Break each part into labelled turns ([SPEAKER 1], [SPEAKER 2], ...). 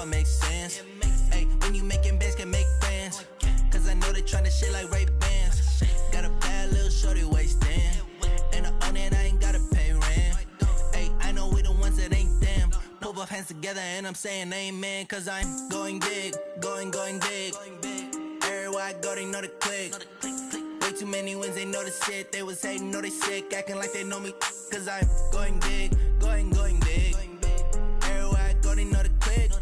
[SPEAKER 1] all makes sense. Hey, when you making bands, can make friends. Cause I know they tryna shit like Ray-Bans. Got a bad little shorty wasting. And I own it, I ain't gotta pay rent. Hey, I know we the ones that ain't them. Pull both hands together and I'm saying amen. Cause I'm going big, going big. Everywhere I go, they know the click. Way too many wins, they know the shit. They was hating, know they sick, acting like they know me. Cause I'm going big, going big. Everywhere I go, they know the click.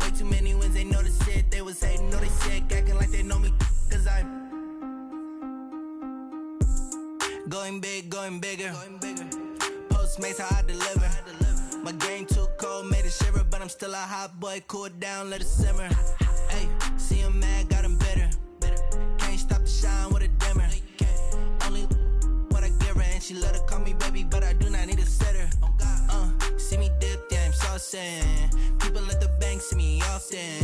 [SPEAKER 1] Way too many wins, they know the shit. They was hating, know they sick, acting like they know me. Cause I'm going big, going bigger. Postmates, how I deliver. My game too cold, made it shiver. But I'm still a hot boy, cool it down, let it simmer. Hey, see him mad, got him bitter. Can't stop the shine with a dimmer. Only what I give her, and she let her call me baby, but I do not need a sitter. See me dip, yeah, I'm saucing. People at the bank see me often.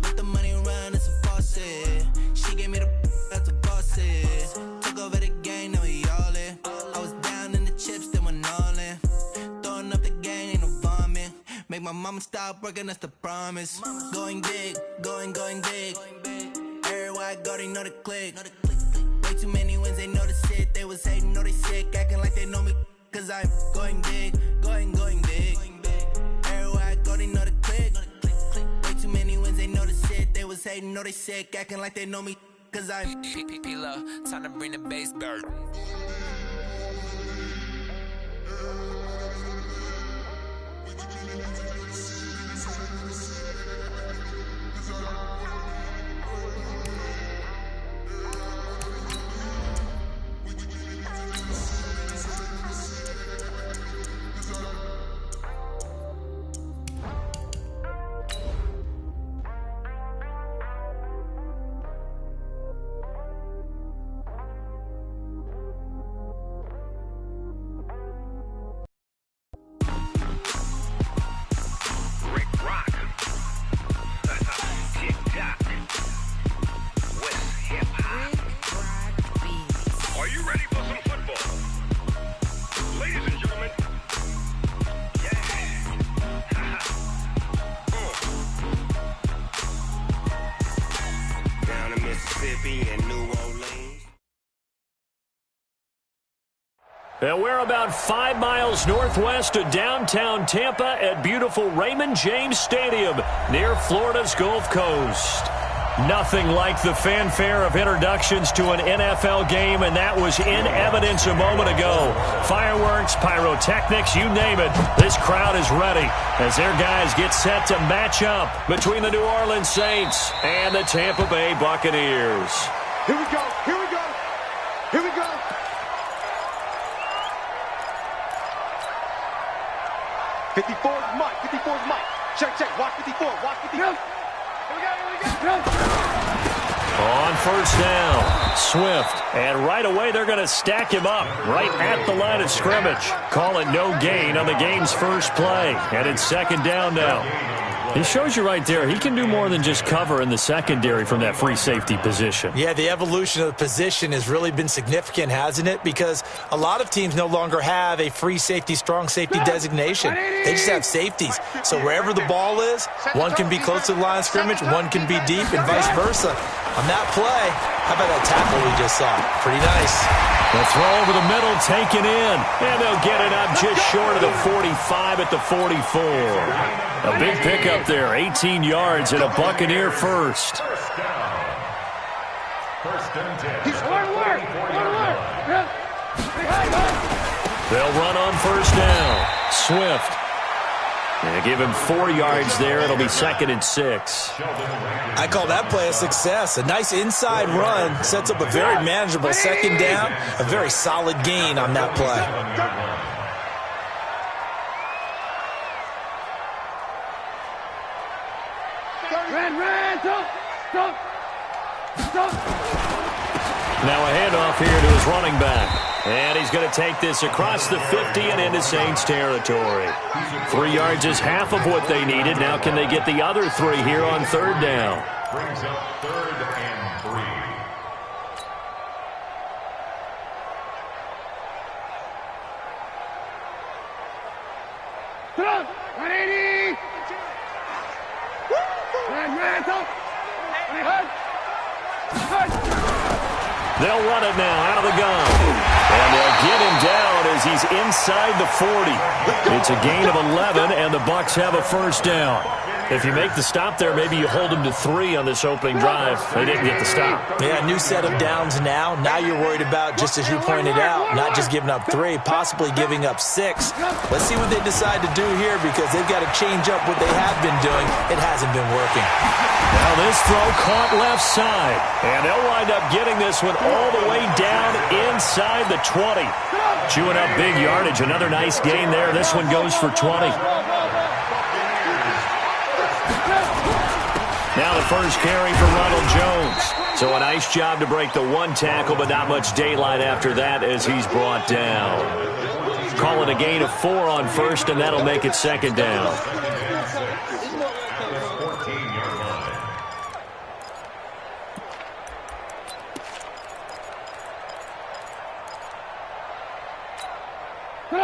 [SPEAKER 1] Let the money run, it's a faucet. She gave me the that's a boss is. Took over the game, now we all in. I was down in the chips, then went all in. Throwing up the game, ain't no vomit. Make my mama stop working, that's the promise. Going big, going big. Everywhere I go, they know the click. Way too many wins, they know the shit. They was hating, know they sick, acting like they know me. Cause I'm going big, going big. Everywhere I go, they know the click. Way too many wins, they know the shit. They was hating, know they sick, acting like they know me. Cause I'm P-P-P-Lo, time to bring the bass back.
[SPEAKER 2] And we're about 5 miles northwest of downtown Tampa at beautiful Raymond James Stadium near Florida's Gulf Coast. Nothing like the fanfare of introductions to an NFL game, and that was in evidence a moment ago. Fireworks, pyrotechnics, you name it. This crowd is ready as their guys get set to match up between the New Orleans Saints and the Tampa Bay Buccaneers.
[SPEAKER 3] Here we go, here we go, here we go. '54's Mike, '54's Mike. Check, watch 54, watch 54. Here we go.
[SPEAKER 2] On first down, Swift. And right away, they're going to stack him up right at the line of scrimmage. Call it no gain on the game's first play. And it's second down now. He shows you right there, he can do more than just cover in the secondary from that free safety position.
[SPEAKER 4] Yeah, the evolution of the position has really been significant, hasn't it? Because a lot of teams no longer have a free safety, strong safety designation. They just have safeties. So wherever the ball is, one can be close to the line of scrimmage, one can be deep, and vice versa. On that play, how about that tackle we just saw? Pretty nice.
[SPEAKER 2] The throw over the middle, taken in, and they'll get it up just short of the 45 at the 44. A big pickup there, 18 yards and a Buccaneer first. They'll run on first down. Swift. And give him 4 yards there. It'll be 2nd and 6.
[SPEAKER 4] I call that play a success. A nice inside run sets up a very manageable second down. A very solid gain on that play.
[SPEAKER 2] Now a handoff here to his running back. And he's going to take this across the 50 and into Saints territory. 3 yards is half of what they needed. Now can they get the other 3 here on third down?
[SPEAKER 5] Brings up 3rd and 3.
[SPEAKER 2] They'll run it now out of the gun. And they'll get him down as he's inside the 40. It's a gain of 11, and the Bucs have a first down. If you make the stop there, maybe you hold them to 3 on this opening drive. They didn't get the stop.
[SPEAKER 4] Yeah, new set of downs now. Now you're worried about, just as you pointed out, not just giving up 3, possibly giving up 6. Let's see what they decide to do here, because they've got to change up what they have been doing. It hasn't been working.
[SPEAKER 2] Now this throw caught left side. And they'll wind up getting this one all the way down inside the 20. Chewing up big yardage. Another nice gain there. This one goes for 20. Now the first carry for Ronald Jones. So a nice job to break the 1 tackle, but not much daylight after that as he's brought down. Call it a gain of 4 on first, and that'll make it second down.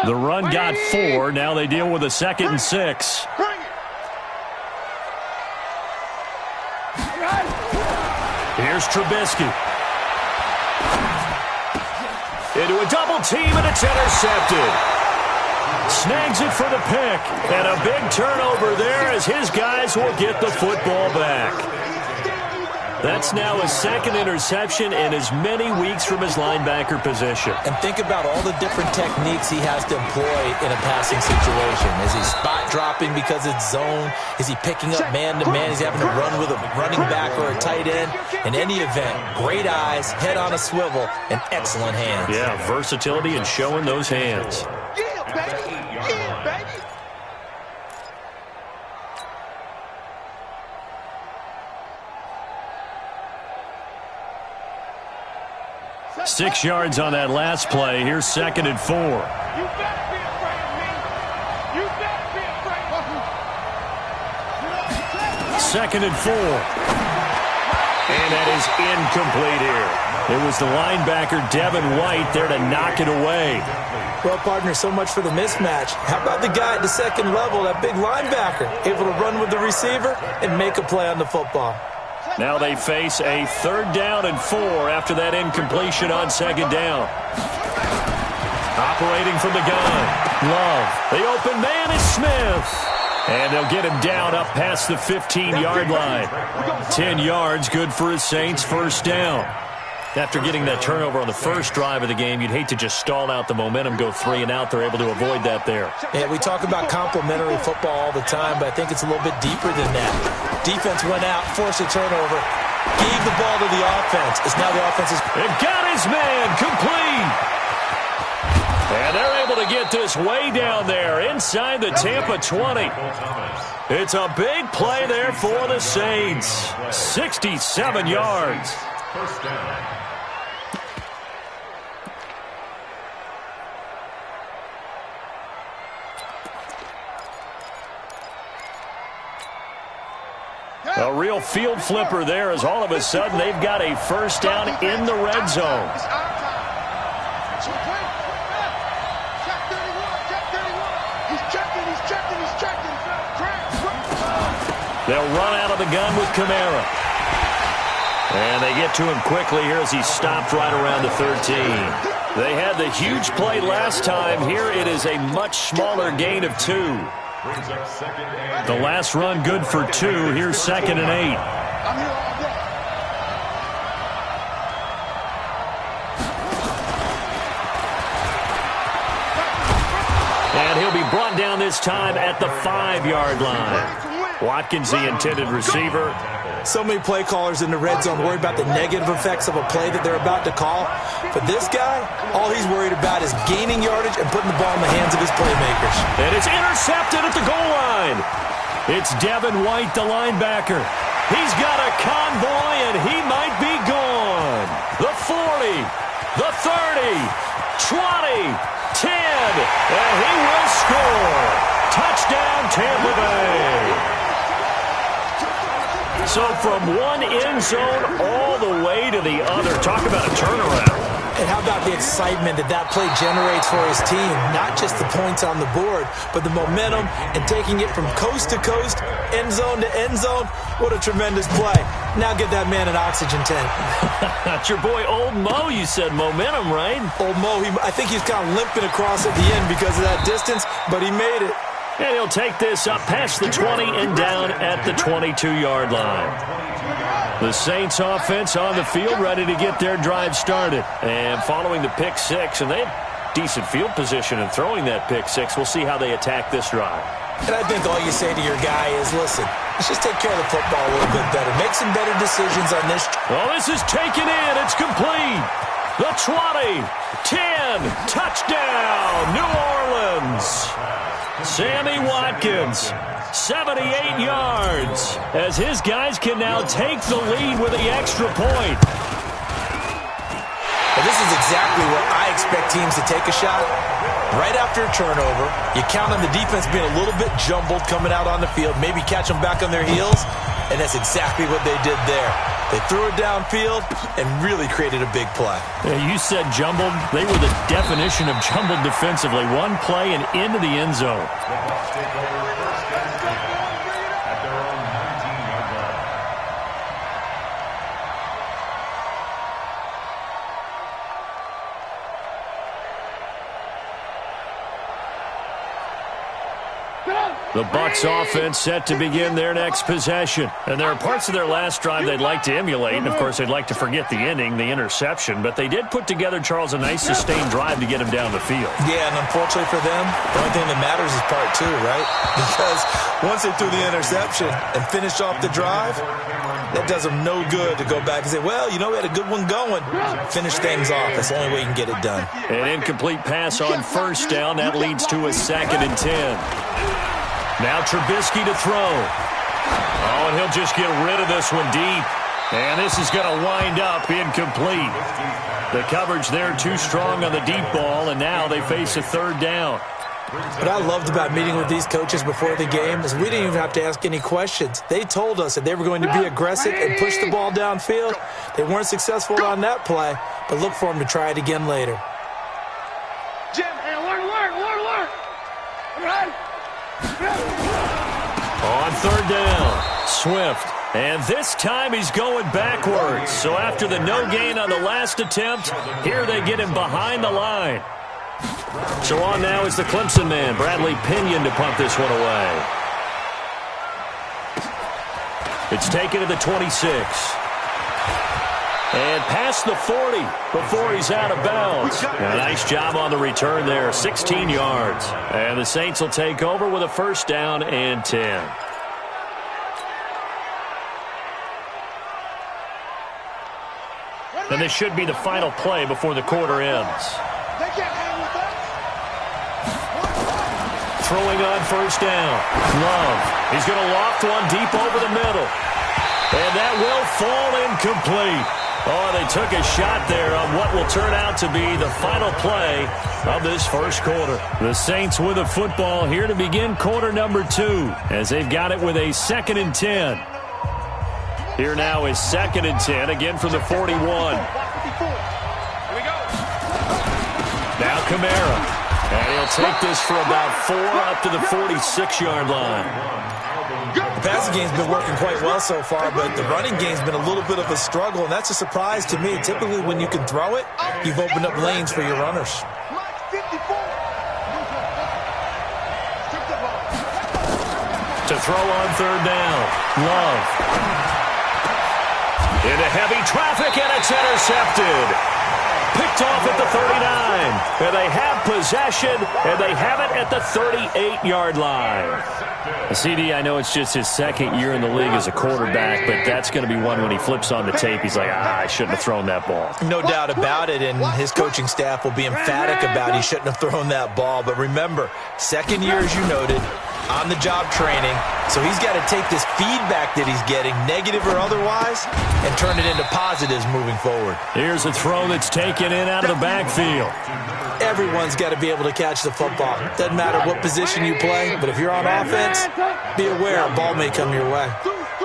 [SPEAKER 2] The run got 4. Now they deal with a 2nd and 6. Here's Trubisky. Into a double team, and it's intercepted. Snags it for the pick. And a big turnover there as his guys will get the football back. That's now his 2nd interception in as many weeks from his linebacker position.
[SPEAKER 4] And think about all the different techniques he has to employ in a passing situation. Is he spot dropping because it's zone? Is he picking up man-to-man? Is he having to run with a running back or a tight end? In any event, great eyes, head on a swivel, and excellent hands.
[SPEAKER 2] Yeah, versatility and showing those hands.
[SPEAKER 3] Yeah, baby. Yeah, baby.
[SPEAKER 2] 6 yards on that last play. Here's 2nd and 4.
[SPEAKER 3] You better be afraid of me. You better be afraid of me.
[SPEAKER 2] 2nd and 4. And that is incomplete here. It was the linebacker, Devin White, there to knock it away.
[SPEAKER 4] Well, partner, so much for the mismatch. How about the guy at the 2nd level, that big linebacker, able to run with the receiver and make a play on the football?
[SPEAKER 2] Now they face a 3rd down and 4 after that incompletion on 2nd down. Operating from the gun. Love. The open man is Smith. And they'll get him down up past the 15-yard line. 10 yards, good for his Saints, first down. After getting that turnover on the first drive of the game, you'd hate to just stall out the momentum, go 3 and out. They're able to avoid that there.
[SPEAKER 4] Yeah, we talk about complementary football all the time, but I think it's a little bit deeper than that. Defense went out, forced a turnover, gave the ball to the offense. It's now the offense's...
[SPEAKER 2] It got his man complete. And they're able to get this way down there inside the Tampa 20. It's a big play there for the Saints. 67 yards.
[SPEAKER 5] First down.
[SPEAKER 2] A real field flipper there as all of a sudden they've got a first down in the red zone. They'll run out of the gun with Kamara. And they get to him quickly here as he stopped right around the 13. They had the huge play last time. Here it is a much smaller gain of 2. The last run good for 2. Here's 2nd and 8. And he'll be brought down this time at the 5-yard line. Watkins, the intended receiver.
[SPEAKER 4] So many play callers in the red zone worry about the negative effects of a play that they're about to call. For this guy, all he's worried about is gaining yardage and putting the ball in the hands of his playmakers.
[SPEAKER 2] And it's intercepted at the goal line. It's Devin White, the linebacker. He's got a convoy, and he might be gone. The 40, the 30, 20, 10, and he will score. Touchdown, Tampa Bay. So from one end zone all the way to the other. Talk about a turnaround.
[SPEAKER 4] And how about the excitement that play generates for his team? Not just the points on the board, but the momentum and taking it from coast to coast, end zone to end zone. What a tremendous play. Now get that man an oxygen tank.
[SPEAKER 2] That's your boy Old Mo, you said. Momentum, right?
[SPEAKER 4] Old Mo, I think he's kind of limping across at the end because of that distance, but he made it.
[SPEAKER 2] And he'll take this up past the 20 and down at the 22-yard line. The Saints offense on the field, ready to get their drive started. And following the pick six, and they had decent field position in throwing that pick six. We'll see how they attack this drive.
[SPEAKER 4] And I think all you say to your guy is, listen, let's just take care of the football a little bit better. Make some better decisions on this.
[SPEAKER 2] Oh, this is taken in. It's complete. The 20, 10, touchdown, New Orleans. Sammy Watkins, 78 yards, as his guys can now take the lead with the extra point.
[SPEAKER 4] Well, this is exactly what I expect teams to take a shot. Right after a turnover, you count on the defense being a little bit jumbled coming out on the field, maybe catch them back on their heels, and that's exactly what they did there. They threw it downfield and really created a big play.
[SPEAKER 2] You said jumbled. They were the definition of jumbled defensively. One play and into the end zone. The Bucs offense set to begin their next possession. And there are parts of their last drive they'd like to emulate. And, of course, they'd like to forget the ending, the interception. But they did put together, Charles, a nice sustained drive to get him down the field.
[SPEAKER 4] Yeah, and unfortunately for them, the only thing that matters is part two, right? Because once they threw the interception and finished off the drive, that does them no good to go back and say, well, you know, we had a good one going. Finish things off. That's the only way you can get it done.
[SPEAKER 2] An incomplete pass on first down. That leads to a 2nd and 10. Now Trubisky to throw. Oh, and he'll just get rid of this one deep. And this is going to wind up incomplete. The coverage there too strong on the deep ball, and now they face a 3rd down.
[SPEAKER 4] What I loved about meeting with these coaches before the game is we didn't even have to ask any questions. They told us that they were going to be aggressive and push the ball downfield. They weren't successful on that play, but look for them to try it again later.
[SPEAKER 3] Jim, hey, alert. All right.
[SPEAKER 2] On 3rd down, Swift. And this time he's going backwards. So after the no gain on the last attempt, here they get him behind the line. So on now is the Clemson man, Bradley Pinion, to punt this one away. It's taken to the 26. And past the 40 before he's out of bounds. A nice job on the return there, 16 yards. And the Saints will take over with a 1st down and 10. And this should be the final play before the quarter ends. Throwing on 1st down. Love. He's going to loft one deep over the middle. And that will fall incomplete. Oh, they took a shot there on what will turn out to be the final play of this first quarter. The Saints with a football here to begin quarter number 2 as they've got it with a 2nd and 10. Here now is 2nd and 10, again from the 41. Now Kamara. And he'll take this for about 4 up to the 46-yard line.
[SPEAKER 4] The passing game's been working quite well so far, but the running game's been a little bit of a struggle, and that's a surprise to me. Typically, when you can throw it, you've opened up lanes for your runners.
[SPEAKER 2] To throw on 3rd down, Love. Into heavy traffic, and it's intercepted. Picked off at the 39. And they have possession, and they have it at the 38-yard line. CD, I know it's just his 2nd year in the league as a quarterback, but that's going to be one when he flips on the tape. He's like, I shouldn't have thrown that ball.
[SPEAKER 4] No doubt about it, and his coaching staff will be emphatic about he shouldn't have thrown that ball. But remember, 2nd year, as you noted, on-the-job training. So he's got to take this feedback that he's getting, negative or otherwise, and turn it into positives moving forward.
[SPEAKER 2] Here's a throw that's taken in out of the backfield.
[SPEAKER 4] Everyone's got to be able to catch the football. Doesn't matter what position you play, but if you're on offense, be aware a ball may come your way.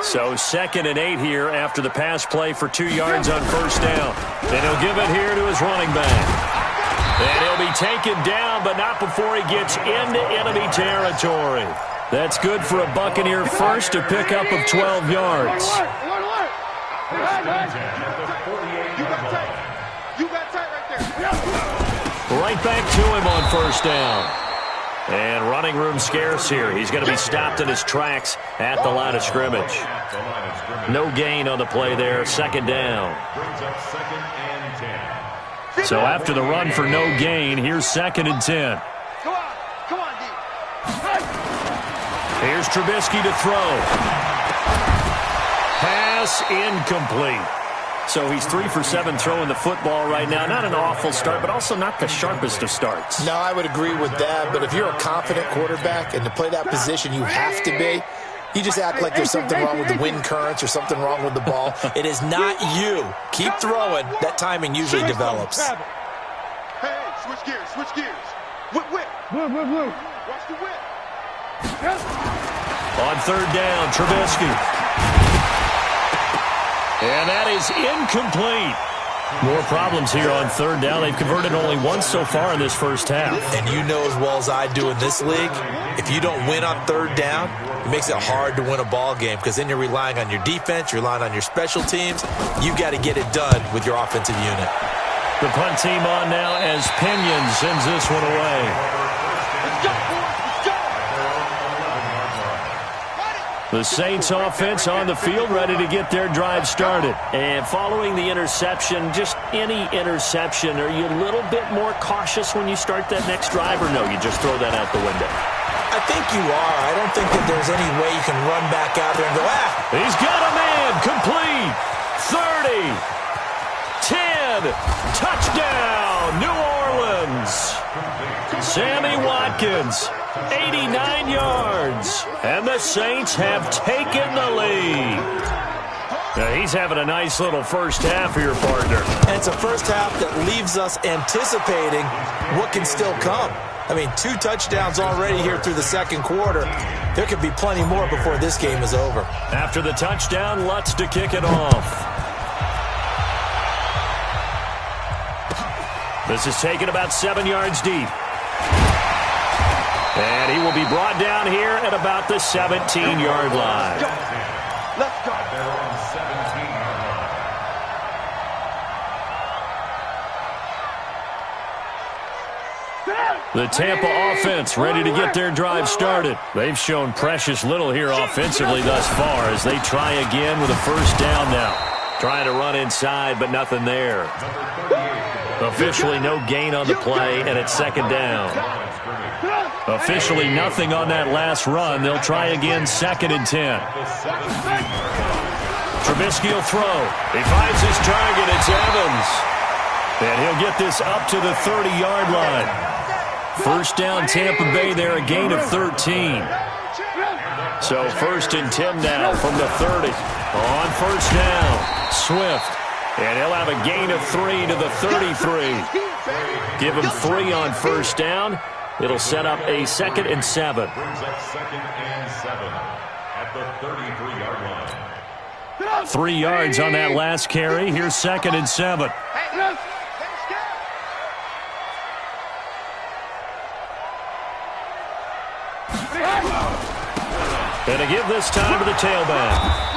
[SPEAKER 2] So 2nd and 8 here after the pass play for 2 yards on first down. And he'll give it here to his running back. And he'll be taken down, but not before he gets into enemy territory. That's good for a Buccaneer first to pick up of 12 yards. Right back to him on first down. And running room scarce here. He's going to be stopped in his tracks at the line of scrimmage. No gain on the play there. 2nd down. So after the run for no gain, here's 2nd and 10.
[SPEAKER 3] Come on, D.
[SPEAKER 2] Here's Trubisky to throw. Pass incomplete. So he's 3 for 7 throwing the football right now. Not an awful start, but also not the sharpest of starts.
[SPEAKER 4] No, I would agree with that. But if you're a confident quarterback and to play that position, you have to be. You just act like there's something wrong with the wind currents or something wrong with the ball. It is not you. Keep throwing. That timing usually develops.
[SPEAKER 3] Hey, switch gears, switch gears. Whip. Watch the whip.
[SPEAKER 2] On 3rd down, Trubisky. And that is incomplete. More problems here on 3rd down. They've converted only once so far in this first half.
[SPEAKER 4] And you know as well as I do in this league, if you don't win on 3rd down, it makes it hard to win a ball game because then you're relying on your defense, you're relying on your special teams. You've got to get it done with your offensive unit.
[SPEAKER 2] The punt team on now as Pinion sends this one away.
[SPEAKER 3] Let's go, boys. Let's go.
[SPEAKER 2] The Saints offense on the field ready to get their drive started. And following the interception, just any interception, are you a little bit more cautious when you start that next drive, or no, you just throw that out the window?
[SPEAKER 4] I think you are. I don't think that there's any way you can run back out there and go,
[SPEAKER 2] He's got a man, complete, 30, 10, touchdown, New Orleans. Sammy Watkins, 89 yards, and the Saints have taken the lead. Now he's having a nice little first half here, partner.
[SPEAKER 4] And it's a first half that leaves us anticipating what can still come. I mean, 2 touchdowns already here through the 2nd quarter. There could be plenty more before this game is over.
[SPEAKER 2] After the touchdown, Lutz to kick it off. This is taken about 7 yards deep. And he will be brought down here at about the 17-yard line.
[SPEAKER 3] Let's go.
[SPEAKER 2] The Tampa offense ready to get their drive started. They've shown precious little here offensively thus far as they try again with a first down now. Trying to run inside, but nothing there. Officially no gain on the play, and it's 2nd down. Officially nothing on that last run. They'll try again 2nd and 10. Trubisky will throw. He finds his target. It's Evans. And he'll get this up to the 30-yard line. First down Tampa Bay there, a gain of 13. So 1st and 10 now from the 30. On first down, Swift. And he'll have a gain of 3 to the 33. Give him 3 on first down. It'll set up a 2nd and 7.
[SPEAKER 5] Brings up 2nd and 7 at the 33-yard line.
[SPEAKER 2] 3 yards on that last carry. Here's 2nd and 7. And to give this time to the tailback.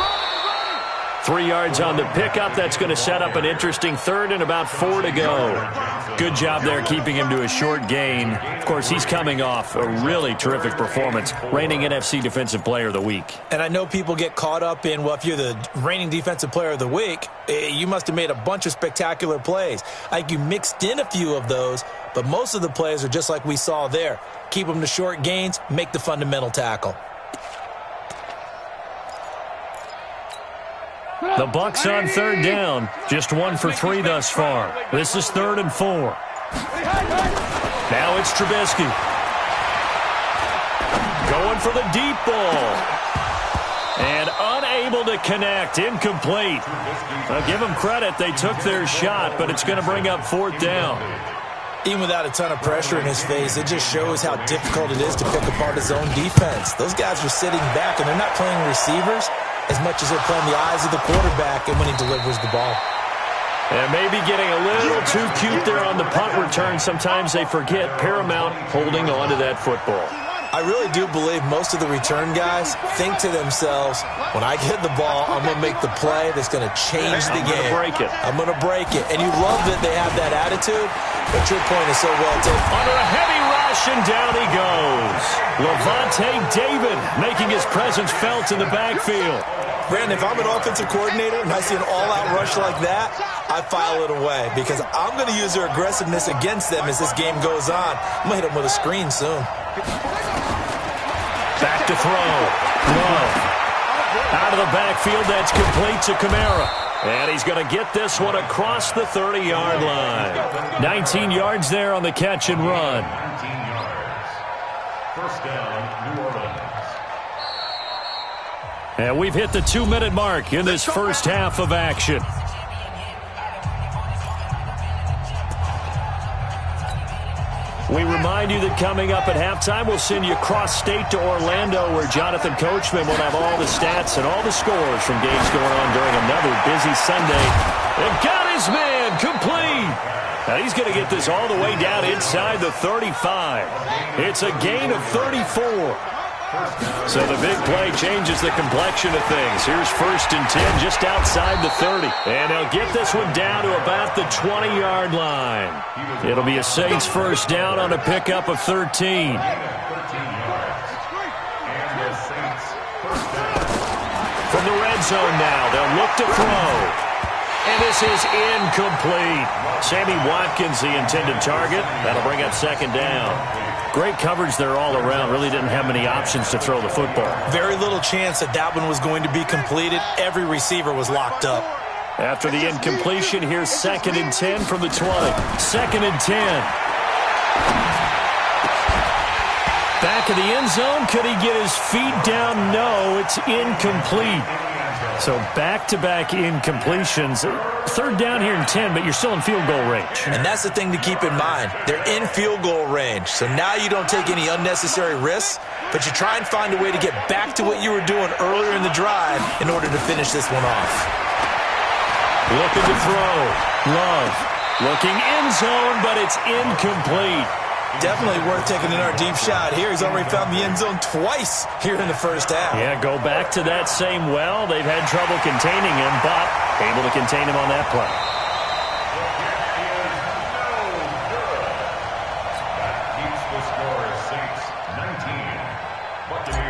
[SPEAKER 2] 3 yards on the pickup. That's going to set up an interesting 3rd and about 4 to go. Good job there keeping him to a short gain. Of course, he's coming off a really terrific performance, reigning NFC Defensive Player of the Week.
[SPEAKER 4] And I know people get caught up in, well, if you're the reigning Defensive Player of the Week, you must have made a bunch of spectacular plays. I think you mixed in a few of those, but most of the plays are just like we saw there. Keep them to short gains, make the fundamental tackle.
[SPEAKER 2] The Bucs on 3rd down. Just 1 for 3 thus far. This is 3rd and 4. Now it's Trubisky. Going for the deep ball. And unable to connect. Incomplete. I'll give them credit. They took their shot, but it's going to bring up 4th down.
[SPEAKER 4] Even without a ton of pressure in his face, it just shows how difficult it is to pick apart his own defense. Those guys are sitting back, and they're not playing receivers. as much as he'll play in the eyes of the quarterback and when he delivers the ball.
[SPEAKER 2] And maybe getting a little too cute there on the punt return. Sometimes they forget paramount holding on to that football.
[SPEAKER 4] I really do believe most of the return guys think to themselves, when I get the ball, I'm going to make the play that's going to change the game. I'm going to break it. And you love that they have that attitude, but your point is so well taken.
[SPEAKER 2] Under a heavy rush, and down he goes. Levante David making his presence felt in the backfield.
[SPEAKER 4] Brandon, if I'm an offensive coordinator and I see an all-out rush like that, I file it away because I'm going to use their aggressiveness against them as this game goes on. I'm going to hit them with a screen soon.
[SPEAKER 2] Back to throw. Love. Out of the backfield, that's complete to Kamara. And he's going to get this one across the 30-yard line. 19 yards there on the catch and run.
[SPEAKER 5] 19 yards. First down, New Orleans.
[SPEAKER 2] And we've hit the 2-minute mark in this first half of action. We remind you that coming up at halftime, we'll send you cross-state to Orlando, where Jonathan Coachman will have all the stats and all the scores from games going on during another busy Sunday. And got his man complete. Now he's going to get this all the way down inside the 35. It's a gain of 34. So the big play changes the complexion of things. Here's 1st and 10 just outside the 30. And they'll get this one down to about the 20-yard line. It'll be a Saints first down on a pickup of 13. From the red zone now, they'll look to throw. And this is incomplete. Sammy Watkins, the intended target. That'll bring up 2nd down. Great coverage there all around. Really didn't have many options to throw the football.
[SPEAKER 4] Very little chance that one was going to be completed. Every receiver was locked up.
[SPEAKER 2] After the incompletion, here's 2nd and 10 from the 20. 2nd and 10. Back of the end zone. Could he get his feet down? No, it's incomplete. So back-to-back incompletions. 3rd down here in 10, but you're still in field goal range.
[SPEAKER 4] And that's the thing to keep in mind. They're in field goal range. So now you don't take any unnecessary risks, but you try and find a way to get back to what you were doing earlier in the drive in order to finish this one off.
[SPEAKER 2] Looking to throw. Love. Looking end zone, but it's incomplete.
[SPEAKER 4] Definitely worth taking another deep shot here. He's already found the end zone twice here in the first half.
[SPEAKER 2] Yeah, go back to that same well. They've had trouble containing him, but able to contain him on that play.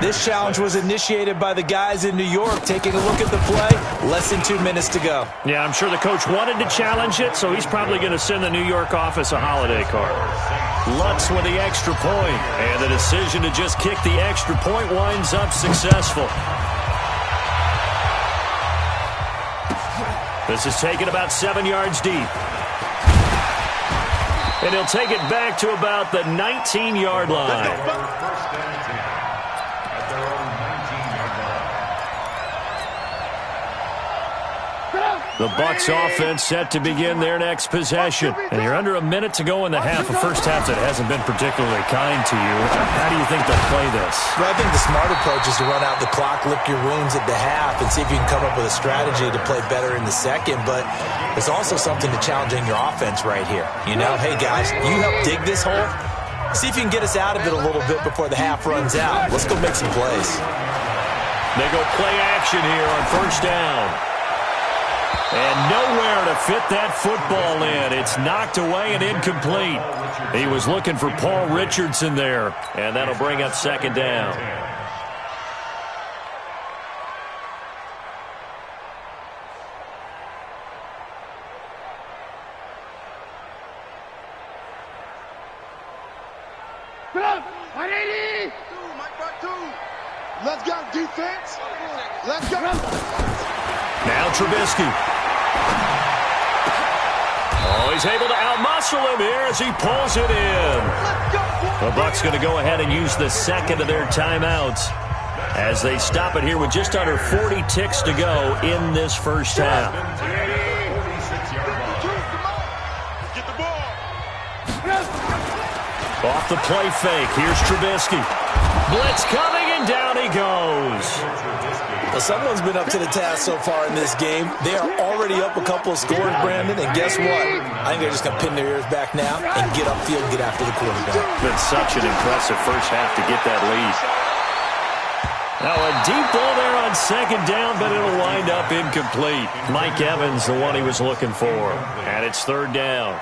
[SPEAKER 4] This challenge was initiated by the guys in New York. Taking a look at the play, less than 2 minutes to go.
[SPEAKER 2] Yeah, I'm sure the coach wanted to challenge it, so he's probably going to send the New York office a holiday card. Lutz with the extra point, and the decision to just kick the extra point winds up successful. This is taken about 7 yards deep. And he'll take it back to about the 19-yard line. The Bucs offense set to begin their next possession. And you're under a minute to go in the half. A first half that hasn't been particularly kind to you. How do you think they'll play this?
[SPEAKER 4] Well, I think the smart approach is to run out the clock, lick your wounds at the half, and see if you can come up with a strategy to play better in the second. But there's also something to challenging your offense right here. You know, hey, guys, you help dig this hole. See if you can get us out of it a little bit before the half runs out. Let's go make some plays.
[SPEAKER 2] They go play action here on first down. And nowhere to fit that football in. It's knocked away and incomplete. He was looking for Paul Richardson there. And that'll bring up 2nd down.
[SPEAKER 3] Let's go, defense. Let's go.
[SPEAKER 2] Now Trubisky. Oh, he's able to outmuscle him here as he pulls it in. The Bucs going to go ahead and use the 2nd of their timeouts as they stop it here with just under 40 ticks to go in this first half. Off the play fake. Here's Trubisky. Blitz coming, and down he goes.
[SPEAKER 4] Well, someone's been up to the task so far in this game. They are already up a couple of scores, Brandon, and guess what? I think they're just going to pin their ears back now and get upfield and get after the quarterback.
[SPEAKER 2] Been such an impressive first half to get that lead. Now a deep ball there on second down, but it'll wind up incomplete. Mike Evans, the one he was looking for. And it's third down.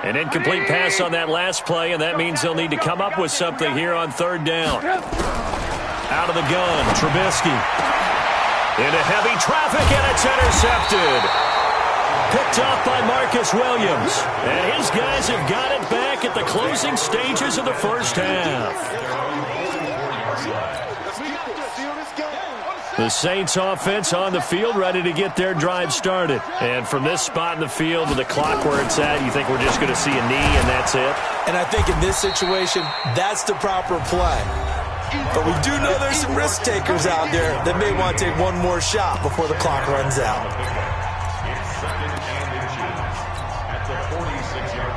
[SPEAKER 2] An incomplete pass on that last play, and that means they'll need to come up with something here on third down. Out of the gun, Trubisky. Into heavy traffic, and it's intercepted. Picked off by Marcus Williams. And his guys have got it back at the closing stages of the first half. The Saints offense on the field, ready to get their drive started. And from this spot in the field with the clock where it's at, you think we're just going to see a knee and that's it?
[SPEAKER 4] And I think in this situation, that's the proper play. But we do know there's some risk takers out there that may want to take one more shot before the clock runs out.
[SPEAKER 5] It's second and inches at the 46-yard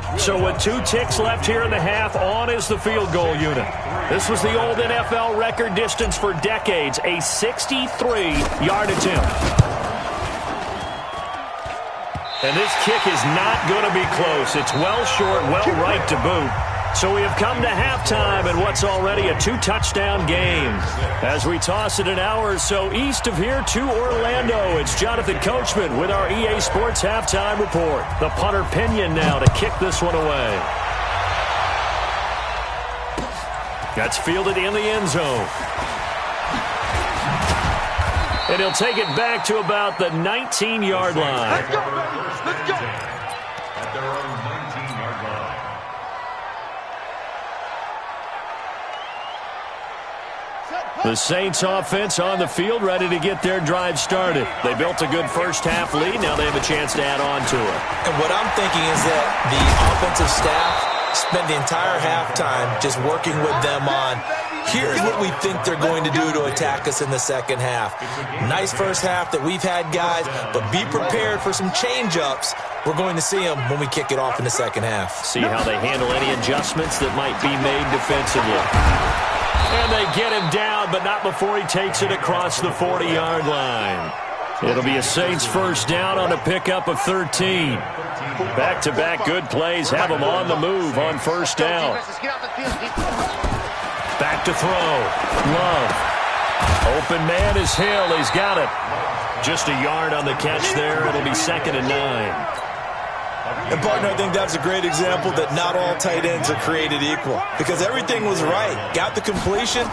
[SPEAKER 5] line.
[SPEAKER 2] So with 2 ticks left here in the half, on is the field goal unit. This was the old NFL record distance for decades, a 63-yard attempt. And this kick is not going to be close. It's well short, well right to boot. So we have come to halftime in what's already a 2-touchdown game. As we toss it an hour or so east of here to Orlando, it's Jonathan Coachman with our EA Sports Halftime Report. The punter Pinion now to kick this one away. That's fielded in the end zone. And he'll take it back to about the 19-yard line.
[SPEAKER 3] Let's go, let's go.
[SPEAKER 5] At their own 19-yard line.
[SPEAKER 2] The Saints offense on the field, ready to get their drive started. They built a good first half lead. Now they have a chance to add on to it.
[SPEAKER 4] And what I'm thinking is that the offensive staff spent the entire halftime just working with them on, here's what we think they're going to do to attack us in the second half. Nice first half that we've had, guys, but be prepared for some change-ups. We're going to see them when we kick it off in the second half.
[SPEAKER 2] See how they handle any adjustments that might be made defensively. And they get him down, but not before he takes it across the 40-yard line. It'll be a Saints first down on a pickup of 13. Back-to-back good plays have them on the move on first down. Back to throw. Love. Open man is Hill. He's got it. Just a yard on the catch there. It'll be 2nd and 9.
[SPEAKER 4] And, partner, I think that's a great example that not all tight ends are created equal because everything was right. Got the completion,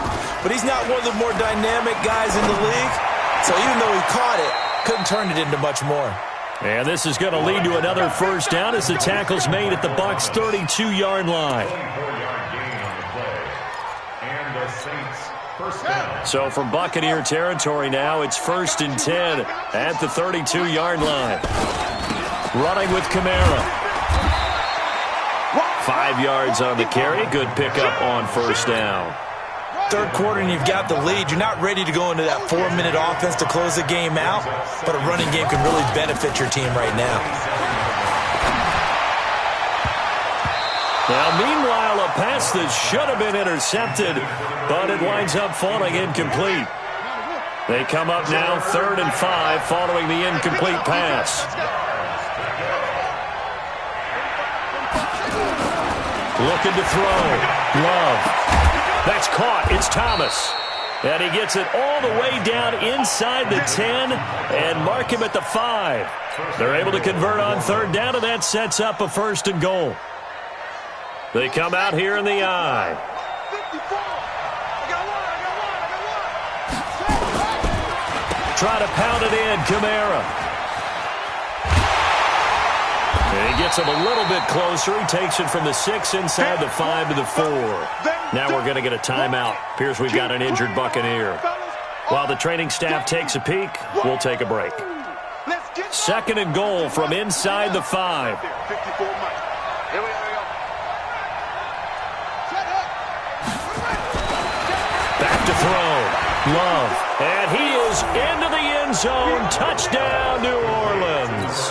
[SPEAKER 4] but he's not one of the more dynamic guys in the league. So even though he caught it, couldn't turn it into much more.
[SPEAKER 2] And this is going to lead to another first down as the tackle's made at the Bucs' 32-yard line. So from Buccaneer territory now, it's 1st and 10 at the 32-yard line. Running with Kamara. 5 yards on the carry. Good pickup on first down.
[SPEAKER 4] Third quarter and you've got the lead. You're not ready to go into that 4-minute offense to close the game out, but a running game can really benefit your team right now.
[SPEAKER 2] Now, meanwhile, a pass that should have been intercepted, but it winds up falling incomplete. They come up now 3rd and 5 following the incomplete pass. Looking to throw. Love. That's caught. It's Thomas. And he gets it all the way down inside the 10 and mark him at the 5. They're able to convert on third down, and that sets up a 1st and goal. They come out here in the I. Try to pound it in, Kamara. And he gets him a little bit closer. He takes it from the 6 inside the 5 to the 4. Now we're going to get a timeout. Appears we've got an injured Buccaneer. While the training staff takes a peek, we'll take a break. 2nd and goal from inside the 5. Back to throw. Love. And he is into the end zone. Touchdown, New Orleans.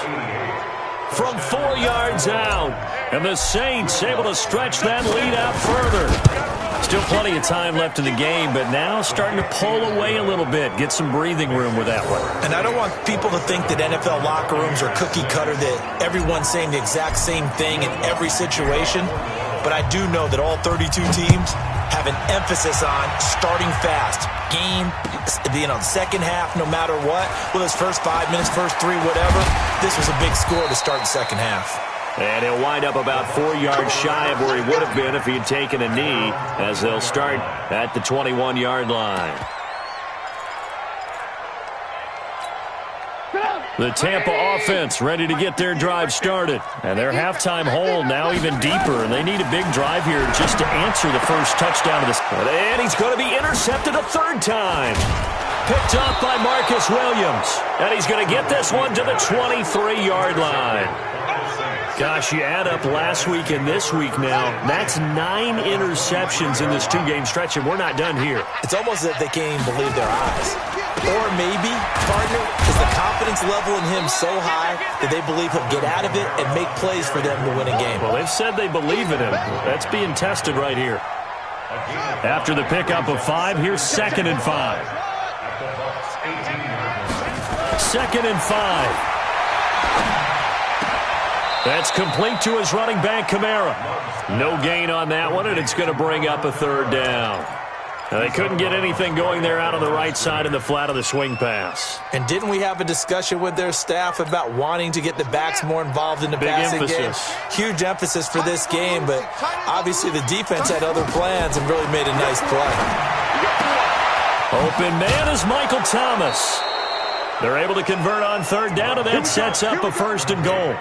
[SPEAKER 2] From 4 yards out, And the Saints able to stretch that lead out further. Still plenty of time left in the game, but now starting to pull away a little bit. Get some breathing room with that one.
[SPEAKER 4] And I don't want people to think that NFL locker rooms are cookie cutter, that everyone's saying the exact same thing in every situation. But I do know that all 32 teams have an emphasis on starting fast. Game, second half, no matter what. Well, his first 5 minutes, first 3, whatever. This was a big score to start the second half.
[SPEAKER 2] And he'll wind up about 4 yards shy of where he would have been if he had taken a knee, as they'll start at the 21-yard line. The Tampa offense ready to get their drive started. And their halftime hole now even deeper, and they need a big drive here just to answer the first touchdown of this. And he's going to be intercepted a third time. Picked up by Marcus Williams. And he's going to get this one to the 23-yard line. Gosh, you add up last week and this week now, that's 9 interceptions in this 2-game stretch, and we're not done here.
[SPEAKER 4] It's almost as if they can't even believe their eyes. Or maybe, partner, is the confidence level in him so high that they believe he'll get out of it and make plays for them to win a game.
[SPEAKER 2] Well, they've said they believe in him. That's being tested right here. After the pickup of 5, here's 2nd and 5. 2nd and 5. That's complete to his running back, Kamara. No gain on that one, and it's going to bring up a third down. Now, they couldn't get anything going there out on the right side in the flat of the swing pass.
[SPEAKER 4] And didn't we have a discussion with their staff about wanting to get the backs more involved in the passing game? Huge emphasis for this game, but obviously the defense had other plans and really made a nice play.
[SPEAKER 2] Open man is Michael Thomas. They're able to convert on third down, and that sets up a 1st and goal.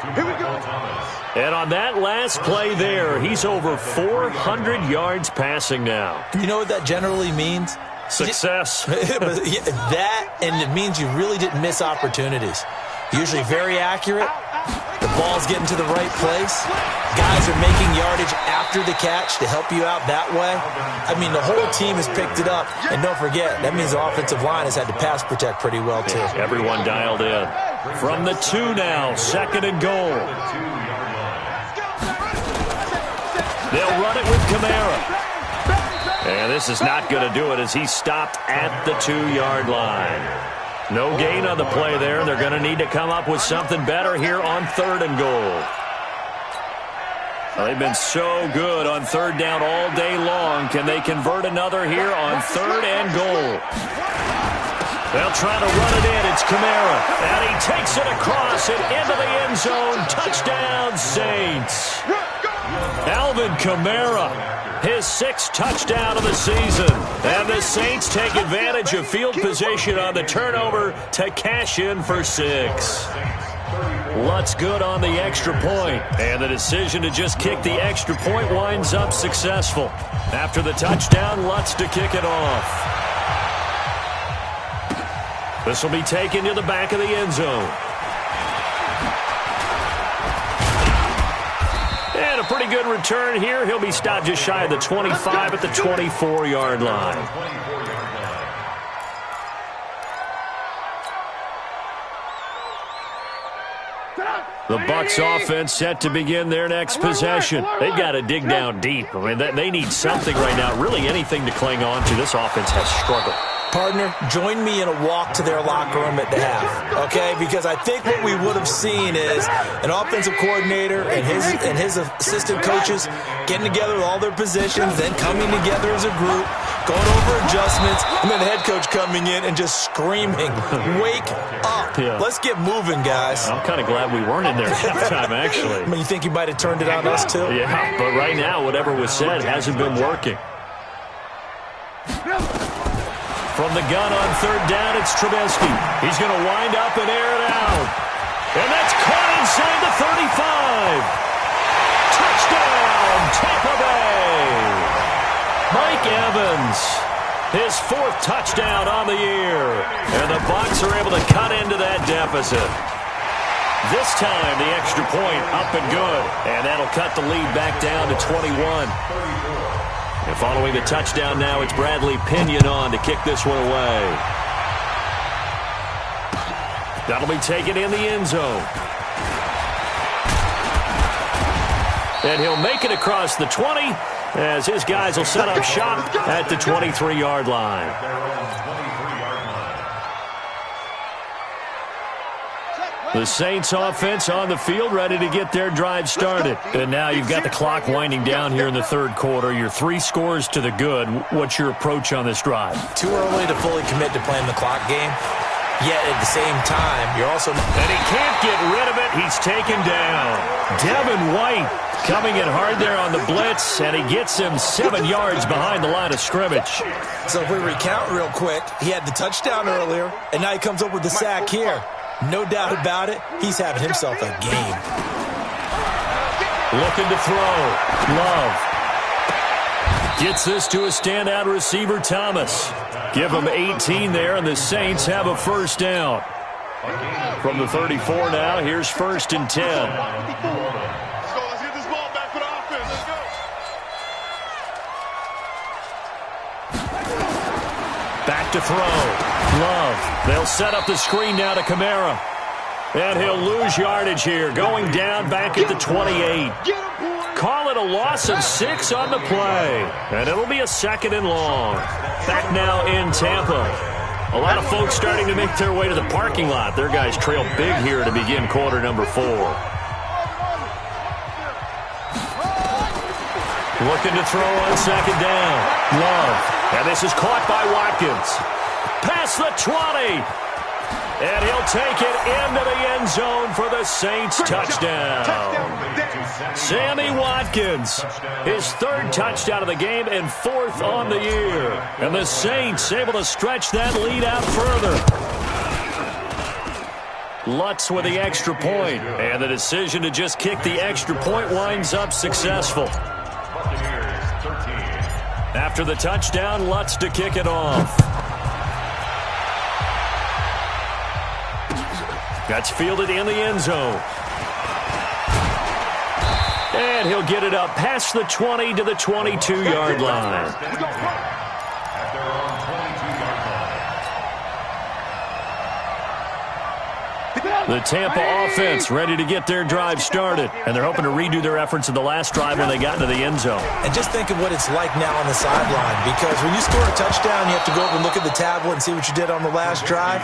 [SPEAKER 2] And on that last play there, he's over 400 yards passing now.
[SPEAKER 4] You know what that generally means?
[SPEAKER 2] Success.
[SPEAKER 4] That, and it means you really didn't miss opportunities. Usually very accurate. The ball's getting to the right place. Guys are making yardage after the catch to help you out that way. I mean, the whole team has picked it up. And don't forget, that means the offensive line has had to pass protect pretty well, too.
[SPEAKER 2] Everyone dialed in. From the 2 now, 2nd and goal. They'll run it with Kamara. And this is not going to do it as he's stopped at the 2-yard line. No gain on the play there. They're going to need to come up with something better here on 3rd and goal. Well, they've been so good on 3rd down all day long. Can they convert another here on 3rd and goal? They'll try to run it in. It's Kamara. And he takes it across and into the end zone. Touchdown, Saints. Alvin Kamara, his 6th touchdown of the season. And the Saints take advantage of field position on the turnover to cash in for 6. Lutz good on the extra point. And the decision to just kick the extra point winds up successful. After the touchdown, Lutz to kick it off. This will be taken to the back of the end zone. And a pretty good return here. He'll be stopped just shy of the 25 at the 24-yard line. The Bucs offense set to begin their next possession. They've got to dig down deep. I mean, they need something right now, really anything to cling on to. This offense has struggled.
[SPEAKER 4] Partner, join me in a walk to their locker room at the half, okay? Because I think what we would have seen is an offensive coordinator and his assistant coaches getting together with all their positions, then coming together as a group, going over adjustments, and then the head coach coming in and just screaming, "Wake up. Yeah. Let's get moving, guys."
[SPEAKER 2] I'm kind of glad we weren't in there at halftime, actually.
[SPEAKER 4] I mean, you think he might have turned it on us, too?
[SPEAKER 2] Yeah, but right now, whatever was said hasn't been working. From the gun on 3rd down, it's Trubisky. He's going to wind up and air it out. And that's caught inside the 35. Touchdown, Tampa Bay. Mike Evans, his 4th touchdown on the year. And the Bucs are able to cut into that deficit. This time, the extra point up and good. And that'll cut the lead back down to 21. And following the touchdown now, it's Bradley Pinion on to kick this one away. That'll be taken in the end zone. And he'll make it across the 20 as his guys will set up shop at the 23-yard line. The Saints offense on the field, ready to get their drive started. And now you've got the clock winding down here in the third quarter. You're 3 scores to the good. What's your approach on this drive?
[SPEAKER 4] Too early to fully commit to playing the clock game. Yet at the same time, you're also...
[SPEAKER 2] And he can't get rid of it. He's taken down. Devin White coming in hard there on the blitz, and he gets him 7 yards behind the line of scrimmage.
[SPEAKER 4] So if we recount real quick, he had the touchdown earlier, and now he comes up with the sack here. No doubt about it, he's having himself a game.
[SPEAKER 2] Looking to throw. Love. Gets this to a standout receiver, Thomas. Give him 18 there, and the Saints have a first down. From the 34 now, here's 1st and 10.
[SPEAKER 3] Let's get this ball back for the offense. Let's go.
[SPEAKER 2] Back to throw. Love. They'll set up the screen now to Kamara. And he'll lose yardage here, going down back at the 28. Call it a loss of 6 on the play. And it'll be a 2nd and long. Back now in Tampa. A lot of folks starting to make their way to the parking lot. Their guys trail big here to begin quarter number 4. Looking to throw on 2nd down. Love. And this is caught by Watkins. Past the 20. And he'll take it into the end zone for the Saints touchdown. Sammy Watkins, his 3rd touchdown of the game and 4th on the year. And the Saints able to stretch that lead out further. Lutz with the extra point. And the decision to just kick the extra point winds up successful. After the touchdown, Lutz to kick it off. That's fielded in the end zone. And he'll get it up past the 20 to the 22-yard line. The Tampa offense ready to get their drive started. And they're hoping to redo their efforts in the last drive when they got into the end zone.
[SPEAKER 4] And just think of what it's like now on the sideline. Because when you score a touchdown, you have to go over and look at the tablet and see what you did on the last drive.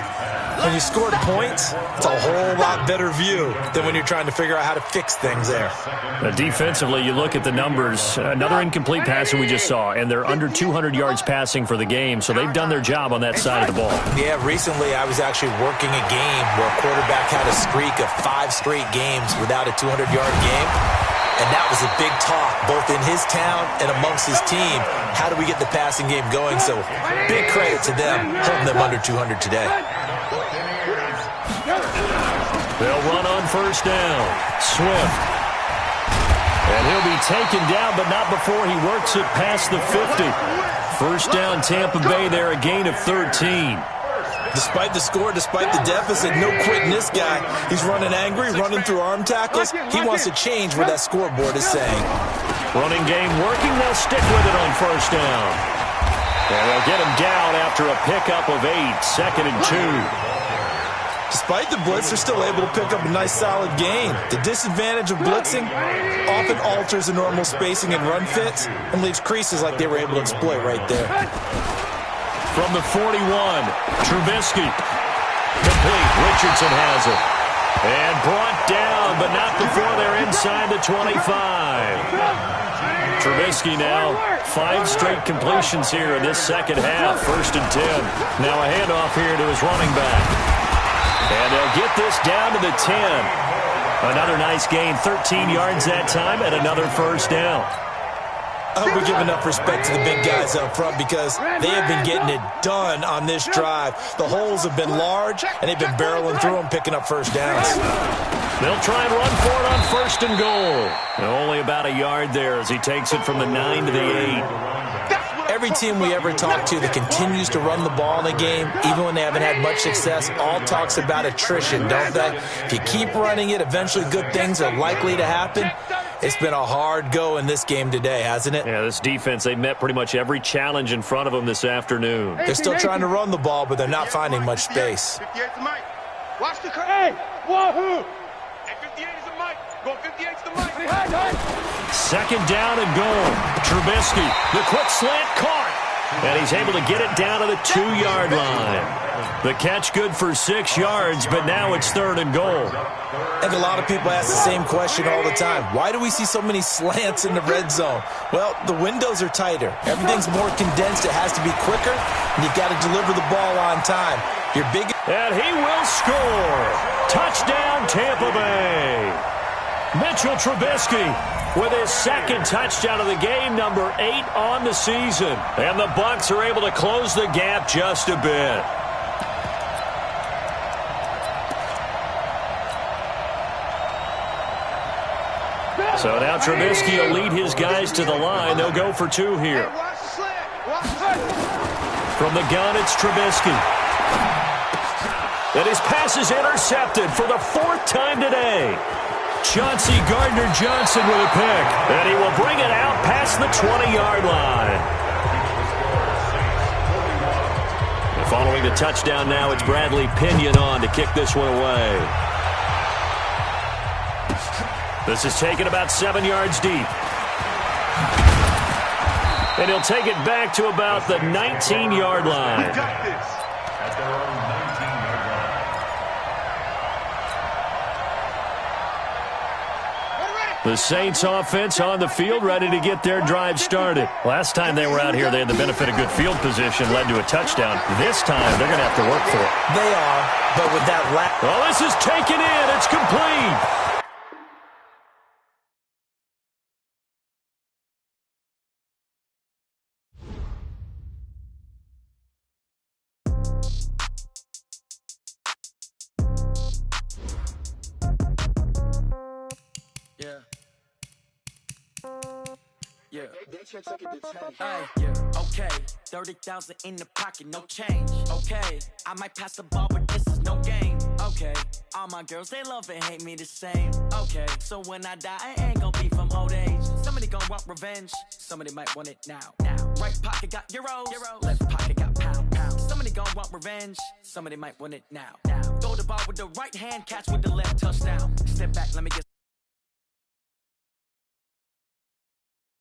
[SPEAKER 4] When you scored points, it's a whole lot better view than when you're trying to figure out how to fix things there.
[SPEAKER 2] Defensively, you look at the numbers. Another incomplete passing we just saw, and they're under 200 yards passing for the game, so they've done their job on that side of the ball.
[SPEAKER 4] Yeah, recently I was actually working a game where a quarterback had a streak of 5 straight games without a 200-yard game. And that was a big talk, both in his town and amongst his team. How do we get the passing game going? So big credit to them, holding them under 200 today.
[SPEAKER 2] They'll run on 1st down. Swift. And he'll be taken down, but not before he works it past the 50. 1st down, Tampa Bay there, a gain of 13.
[SPEAKER 4] Despite the score, despite the deficit, no quitting this guy. He's running angry, running through arm tackles. He wants to change what that scoreboard is saying.
[SPEAKER 2] Running game working. They'll stick with it on 1st down. And they'll get him down after a pickup of 8. 2nd and 2.
[SPEAKER 4] Despite the blitz, they're still able to pick up a nice solid gain. The disadvantage of blitzing often alters the normal spacing and run fits and leaves creases like they were able to exploit right there.
[SPEAKER 2] From the 41, Trubisky. Complete. Richardson has it. And brought down, but not before they're inside the 25. Trubisky now, 5 straight completions here in this second half. 1st and 10. Now a handoff here to his running back. And they'll get this down to the 10. Another nice gain, 13 yards that time, and another 1st down.
[SPEAKER 4] I hope we give enough respect to the big guys up front because they have been getting it done on this drive. The holes have been large, and they've been barreling through them, picking up 1st downs.
[SPEAKER 2] They'll try and run for it on 1st and goal. And only about a yard there as he takes it from the 9 to the 8.
[SPEAKER 4] Every team we ever talk to that continues to run the ball in a game, even when they haven't had much success, all talks about attrition, don't they? If you keep running it, eventually good things are likely to happen. It's been a hard go in this game today, hasn't it?
[SPEAKER 2] Yeah, this defense, they met pretty much every challenge in front of them this afternoon.
[SPEAKER 4] They're still trying to run the ball, but they're not finding much space.
[SPEAKER 3] 58's the mic. Watch the curve. Hey, wahoo! Hey, 58 is the mic. Go 58 to the mic.
[SPEAKER 2] Second down and goal. Trubisky, the quick slant caught. And he's able to get it down to the 2-yard line. The catch good for 6 yards, but now it's 3rd and goal.
[SPEAKER 4] I think a lot of people ask the same question all the time. Why do we see so many slants in the red zone? Well, the windows are tighter. Everything's more condensed. It has to be quicker, and you've got to deliver the ball on time. Your big...
[SPEAKER 2] And he will score. Touchdown, Tampa Bay. Mitchell Trubisky with his 2nd touchdown of the game, number 8 on the season. And the Bucs are able to close the gap just a bit. So now Trubisky will lead his guys to the line. They'll go for 2 here. From the gun, it's Trubisky. And his pass is intercepted for the 4th time today. Chauncey Gardner-Johnson with a pick. And he will bring it out past the 20-yard line. And following the touchdown now, it's Bradley Pinion on to kick this one away. This is taken about 7 yards deep. And he'll take it back to about the 19-yard line. The Saints offense on the field, ready to get their drive started. Last time they were out here, they had the benefit of good field position, led to a touchdown. This time, they're going to have to work for it.
[SPEAKER 4] They are, but with that...
[SPEAKER 2] Oh, this is taken in. It's complete.
[SPEAKER 6] Yeah. Hey, yeah. Okay. 30,000 in the pocket, no change. Okay. I might pass the ball, but this is no game. Okay. All my girls, they love and hate me the same. Okay. So when I die, I ain't gonna be from old age. Somebody gonna want revenge. Somebody might want it now. Right pocket got euros. Left pocket got pounds. Somebody gonna want revenge. Somebody might want it now. Throw the ball with the right hand, catch with the left, touchdown. Step back, let me get